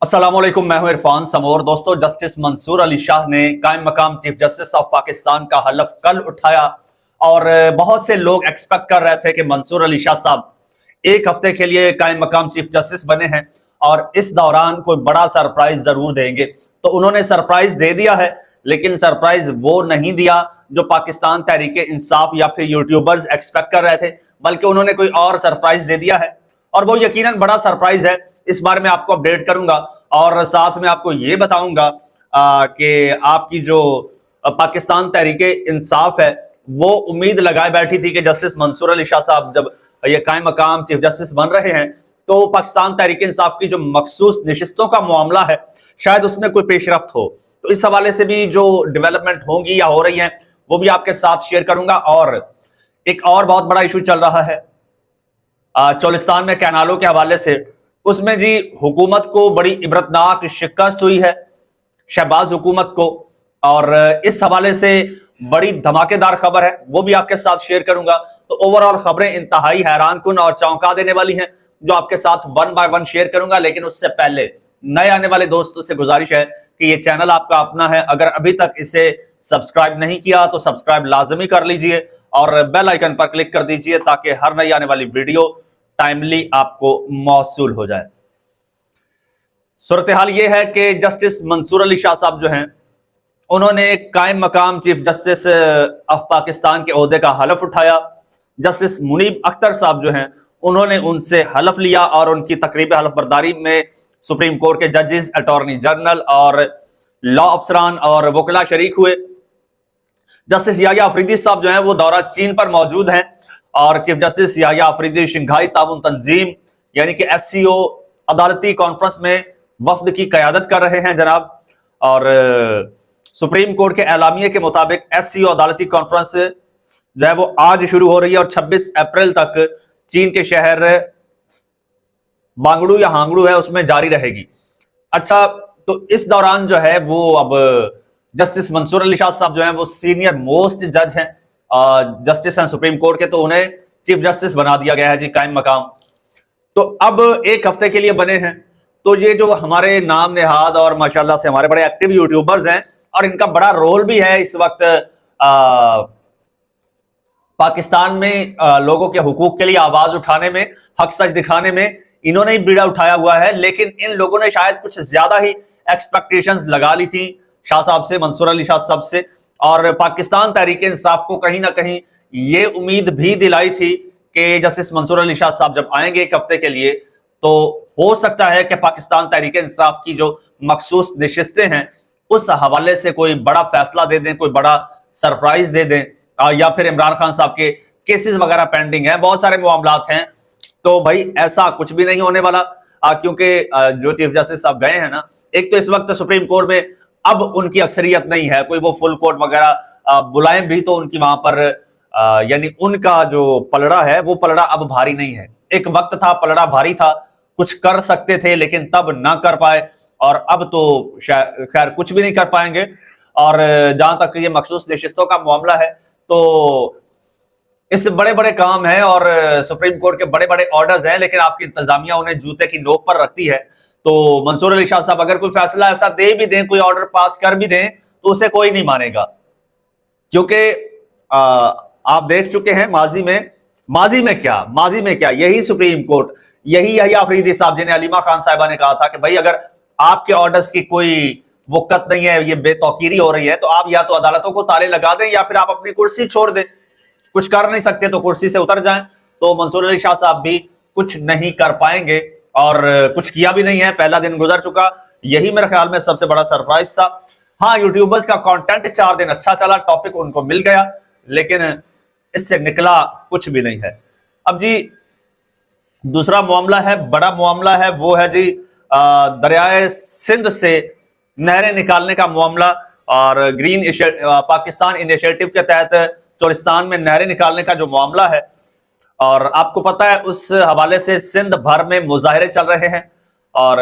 अस्सलामुअलैकुम, मैं हूं इरफान समोर। दोस्तों, जस्टिस मंसूर अली शाह ने कायम मकाम चीफ जस्टिस ऑफ पाकिस्तान का हलफ कल उठाया और बहुत से लोग एक्सपेक्ट कर रहे थे कि मंसूर अली शाह साहब एक हफ्ते के लिए कायम मकाम चीफ जस्टिस बने हैं और इस दौरान कोई बड़ा सरप्राइज जरूर देंगे। तो उन्होंने सरप्राइज दे दिया है, लेकिन सरप्राइज वो नहीं दिया जो पाकिस्तान तहरीक इंसाफ या फिर यूट्यूबर्स एक्सपेक्ट कर रहे थे, बल्कि उन्होंने कोई और सरप्राइज दे दिया है और वो यकीनन बड़ा सरप्राइज है। इस बारे में आपको अपडेट करूंगा और साथ में आपको ये बताऊंगा कि आपकी जो पाकिस्तान तहरीक इंसाफ है वो उम्मीद लगाए बैठी थी कि जस्टिस मंसूर अली शाह साहब जब ये कायम मकाम चीफ जस्टिस बन रहे हैं तो पाकिस्तान तहरीक इंसाफ की जो मखसूस नशिस्तों का मामला है शायद उसमें कोई पेशरफ्त हो। तो इस हवाले से भी जो डेवलपमेंट होंगी या हो रही हैं वो भी आपके साथ शेयर करूंगा। और एक और बहुत बड़ा इशू चल रहा है चोलिस्तान में कैनालों के हवाले से। उसमें जी हुकूमत को बड़ी इबरतनाक शिकस्त हुई है, शहबाज हुकूमत को, और इस हवाले से बड़ी धमाकेदार खबर है, वो भी आपके साथ शेयर करूंगा। तो ओवरऑल खबरें इंतहाई हैरान कुन और चौंका देने वाली हैं जो आपके साथ वन बाय वन शेयर करूंगा। लेकिन उससे पहले नए आने वाले दोस्तों से गुजारिश है कि ये चैनल आपका अपना है, अगर अभी तक इसे सब्सक्राइब नहीं किया तो सब्सक्राइब लाजमी कर लीजिए और बेल आइकन पर क्लिक कर दीजिए ताकि हर नई आने वाली वीडियो टाइमली आपको मौसूल हो जाए। सूरत हाल यह है कि जस्टिस मंसूर अली शाह साहब जो हैं उन्होंने कायम मकाम चीफ जस्टिस ऑफ पाकिस्तान के ओहदे का हलफ उठाया। जस्टिस मुनीब अख्तर साहब जो हैं उन्होंने उनसे हलफ लिया और उनकी तकरीब हलफ बर्दारी में सुप्रीम कोर्ट के जजेस, अटॉर्नी जनरल और लॉ अफसरान और वकला शरीक हुए। जस्टिस याह्या अफरीदी साहब जो हैं वो दौरा चीन पर मौजूद हैं और chief justice Yahya Afridi Shanghai ताउन तंजीम यानी कि SCO अदालती कॉन्फ्रेंस में वफद की क़यादत कर रहे हैं जनाब। और सुप्रीम कोर्ट के एलामिये के मुताबिक SCO अदालती कॉन्फ्रेंस जो है वो आज शुरू हो रही है और 26 अप्रैल तक चीन के शहर बांगड़ू या हांगड़ू है उसमें जारी रहेगी। अच्छा, तो इस दौरान जो है वो अब जस्टिस मंसूर अली शाह साहब जो हैं वो सीनियर मोस्ट जज हैं, जस्टिस हैं सुप्रीम कोर्ट के, तो उन्हें चीफ जस्टिस बना दिया गया है जी कायम मकाम। तो अब एक हफ्ते के लिए बने हैं। तो ये जो हमारे नाम नेहाद और माशाल्लाह से हमारे बड़े एक्टिव यूट्यूबर्स हैं और इनका बड़ा रोल भी है इस वक्त पाकिस्तान में लोगों के हुकूक के लिए आवाज उठाने में, हक सच दिखाने में इन्होंने ही बीड़ा उठाया हुआ है। लेकिन इन लोगों ने शायद कुछ ज्यादा ही एक्सपेक्टेशंस लगा ली थी शाह साहब से, मंसूर अली शाह साहब से, और पाकिस्तान तहरीक इंसाफ को कहीं ना कहीं ये उम्मीद भी दिलाई थी कि जस्टिस मंसूर अली शाह साहब जब आएंगे एक हफ्ते के लिए तो हो सकता है कि पाकिस्तान तहरीक इंसाफ की जो मखसूस नशिस्तें हैं उस हवाले से कोई बड़ा फैसला दे दें, कोई बड़ा सरप्राइज दे दें, या फिर इमरान खान साहब के केसेस वगैरह पेंडिंग हैं, बहुत सारे मामलात हैं। तो भाई ऐसा कुछ भी नहीं होने वाला, क्योंकि जो चीफ जस्टिस साहब गए हैं ना, एक तो इस वक्त सुप्रीम कोर्ट में अब उनकी अक्सरियत नहीं है, कोई वो फुल कोर्ट वगैरह बुलाएं भी तो उनकी वहां पर यानी उनका जो पलड़ा है वो पलड़ा अब भारी नहीं है। एक वक्त था पलड़ा भारी था, कुछ कर सकते थे लेकिन तब ना कर पाए, और अब तो खैर कुछ भी नहीं कर पाएंगे। और जहां तक ये मखसूस नशिस्तों का मामला है तो इससे बड़े बड़े काम हैं और सुप्रीम कोर्ट के बड़े बड़े ऑर्डर्स हैं, लेकिन आपकी इंतजामिया उन्हें जूते की नोक पर रखती है। तो मंसूर अली शाह साहब अगर कोई फैसला ऐसा दे भी दें, कोई ऑर्डर पास कर भी दें, तो उसे कोई नहीं मानेगा, क्योंकि आप देख चुके हैं माजी में क्या यही सुप्रीम कोर्ट, यही याह्या अफरीदी साहब जिन्हें अलीमा खान साहिबा ने कहा था कि भाई अगर आपके ऑर्डर्स की कोई वक़्त नहीं है, ये बेतौकीरी हो रही है, तो आप या तो अदालतों को ताले लगा दें या फिर आप अपनी कुर्सी छोड़ दें। कुछ कर नहीं सकते तो कुर्सी से उतर जाएं। तो मंसूर अली शाह साहब भी कुछ नहीं कर पाएंगे और कुछ किया भी नहीं है, पहला दिन गुजर चुका। यही मेरे ख्याल में सबसे बड़ा सरप्राइज था। हाँ, यूट्यूबर्स का कंटेंट 4 दिन अच्छा चला, टॉपिक उनको मिल गया, लेकिन इससे निकला कुछ भी नहीं है। अब जी दूसरा मामला है, बड़ा मामला है, वो है जी दरियाए सिंध से नहरें निकालने का मामला और ग्रीन पाकिस्तान इनिशिएटिव के तहत चोलिस्तान में नहरें निकालने का जो मामला है। और आपको पता है उस हवाले से सिंध भर में मुजाहिरे चल रहे हैं और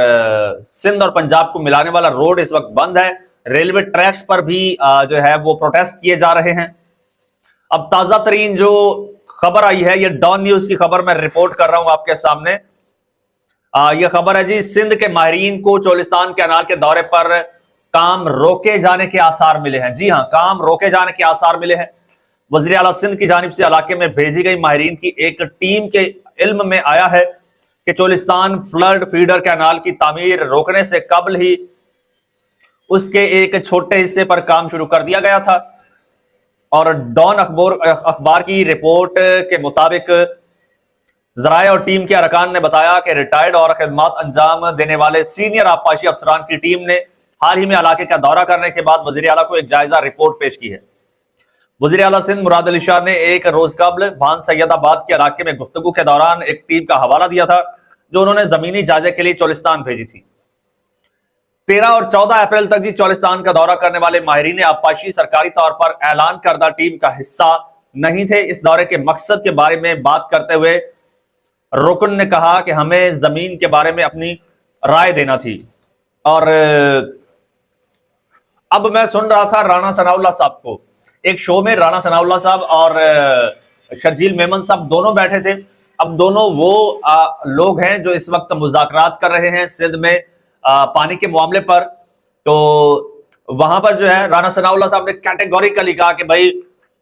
सिंध और पंजाब को मिलाने वाला रोड इस वक्त बंद है। रेलवे ट्रैक्स पर भी जो है वो प्रोटेस्ट किए जा रहे हैं। अब ताजा तरीन जो खबर आई है, ये डॉन न्यूज की खबर मैं रिपोर्ट कर रहा हूं आपके सामने। ये खबर है जी, सिंध के माहिरीन को चोलिस्तान कैनाल के दौरे पर काम रोके जाने के आसार मिले हैं। जी हां, काम रोके जाने के आसार मिले हैं। वज़ीर आला सिंध की जानिब से इलाके में भेजी गई माहिरीन की एक टीम के इल्म में आया है कि चोलिस्तान फ्लड फीडर कैनाल की तामीर रोकने से कबल ही उसके एक छोटे हिस्से पर काम शुरू कर दिया गया था। और डॉन अखबार की रिपोर्ट के मुताबिक ज़राए और टीम के अरकान ने बताया कि रिटायर्ड और खिदमत अंजाम देने वाले सीनियर आबपाशी अफसरान की टीम ने हाल ही में इलाके का दौरा करने के बाद वज़ीर आला को एक जायजा रिपोर्ट पेश की है। वज़ीर आला सिंध मुराद अली शाह ने एक रोज कबल भान सैयदाबाद के इलाके में गुफ्तगू के दौरान एक टीम का हवाला दिया था जो उन्होंने जमीनी जायजे के लिए चोलिस्तान भेजी थी। 13 और 14 अप्रैल तक जी चोलिस्तान का दौरा करने वाले माहिरीन आबपाशी सरकारी तौर पर ऐलान करदा टीम का हिस्सा नहीं थे। इस दौरे के मकसद के बारे में बात करते हुए रुकन ने कहा कि हमें जमीन के बारे में अपनी राय देना थी। और अब मैं सुन रहा था राणा सनाउल्लाह साहब को, एक शो में राणा सनाउल्लाह साहब और शर्जील मेमन साहब दोनों बैठे थे। अब दोनों वो लोग हैं जो इस वक्त मुज़ाकरात कर रहे हैं सिंध में पानी के मामले पर। तो वहां पर जो है राणा सनाउल्लाह साहब ने कैटेगोरिकली कहा कि भाई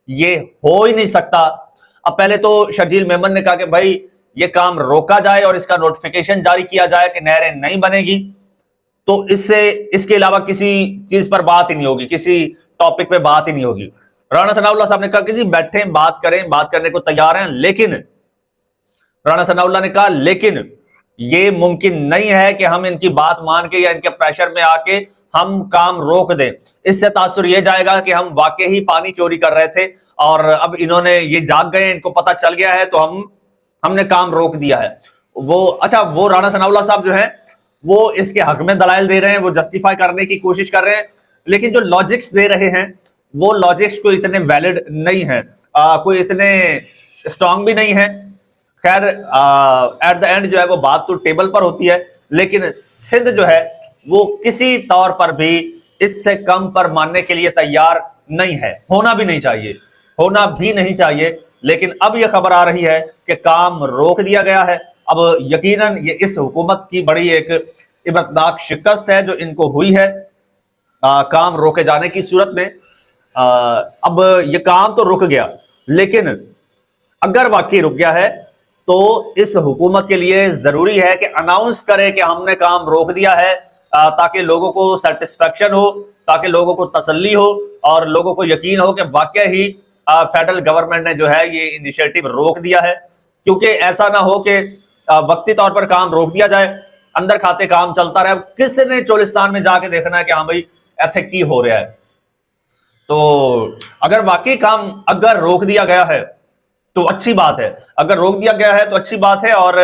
ये हो ही नहीं सकता। अब पहले तो शर्जील मेमन ने कहा कि भाई ये काम रोका जाए और इसका नोटिफिकेशन जारी किया जाए कि नहरें नहीं बनेगी, तो इसके अलावा किसी चीज पर बात ही नहीं होगी, किसी टॉपिक पे बात ही नहीं होगी। राणा सनाउल्लाह साहब ने कहा कि जी बैठे बात करें, बात करने को तैयार हैं, लेकिन राणा सनाउल्लाह ने कहा लेकिन ये मुमकिन नहीं है कि हम इनकी बात मान के या इनके प्रेशर में आके हम काम रोक दें। इससे तासुर ये जाएगा कि हम वाकई ही पानी चोरी कर रहे थे और अब इन्होंने ये जाग गए, इनको पता चल गया है, तो हमने काम रोक दिया है। वो राणा सनाउल्लाह साहब जो है वो इसके हक में दलाइल दे रहे हैं, वो जस्टिफाई करने की कोशिश कर रहे हैं, लेकिन जो लॉजिक्स दे रहे हैं वो लॉजिक्स कोई इतने वैलिड नहीं है, कोई इतने स्ट्रांग भी नहीं है। खैर एट द एंड जो है वो बात तो टेबल पर होती है, लेकिन सिंध जो है वो किसी तौर पर भी इससे कम पर मानने के लिए तैयार नहीं है, होना भी नहीं चाहिए। लेकिन अब यह खबर आ रही है कि काम रोक दिया गया है। अब यकीनन ये इस हुकूमत की बड़ी एक इबरतनाक शिकस्त है जो इनको हुई है काम रोके जाने की सूरत में। अब ये काम तो रुक गया, लेकिन अगर वाकई रुक गया है तो इस हुकूमत के लिए जरूरी है कि अनाउंस करे कि हमने काम रोक दिया है, ताकि लोगों को सेटिस्फेक्शन हो, ताकि लोगों को तसल्ली हो और लोगों को यकीन हो कि वाकई ही फेडरल गवर्नमेंट ने जो है ये इनिशिएटिव रोक दिया है। क्योंकि ऐसा ना हो कि वक्ती तौर पर काम रोक दिया जाए, अंदर खाते काम चलता रहे। किसी ने चोलिस्तान में जाके देखना है कि हाँ भाई ऐसे की हो रहा है। तो अगर वाकई काम अगर रोक दिया गया है तो अच्छी बात है, अगर रोक दिया गया है तो अच्छी बात है और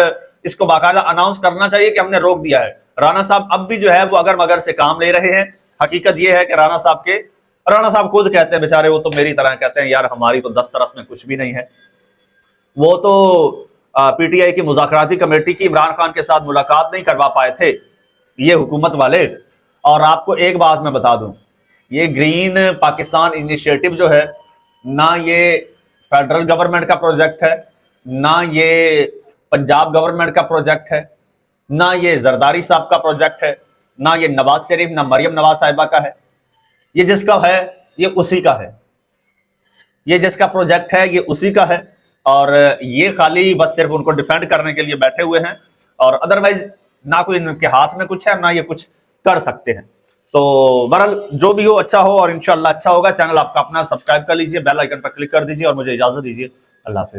इसको बाकायदा अनाउंस करना चाहिए कि हमने रोक दिया है। राणा साहब अब भी जो है वो अगर मगर से काम ले रहे हैं। हकीकत ये है कि राणा साहब खुद कहते हैं बेचारे, वो तो मेरी तरह कहते हैं यार हमारी तो 10 तरफ में कुछ भी नहीं है। वो तो पीटीआई की मुज़ाकराती कमेटी की इमरान खान के साथ मुलाकात नहीं करवा पाए थे ये हुकूमत वाले। और आपको एक बात मैं बता दूं, ये ग्रीन पाकिस्तान इनिशिएटिव जो है ना ये फेडरल गवर्नमेंट का प्रोजेक्ट है, ना ये पंजाब गवर्नमेंट का प्रोजेक्ट है, ना ये जरदारी साहब का प्रोजेक्ट है, ना ये नवाज शरीफ ना मरियम नवाज साहिबा का है। ये जिसका है ये उसी का है, ये जिसका प्रोजेक्ट है ये उसी का है। और ये खाली बस सिर्फ उनको डिफेंड करने के लिए बैठे हुए हैं और अदरवाइज ना कोई इनके हाथ में कुछ है ना ये कुछ कर सकते हैं। तो बहरहाल जो भी हो अच्छा हो और इंशाल्लाह अच्छा होगा। चैनल आपका अपना सब्सक्राइब कर लीजिए, बेल आइकन पर क्लिक कर दीजिए और मुझे इजाजत दीजिए। अल्लाह हाफिज।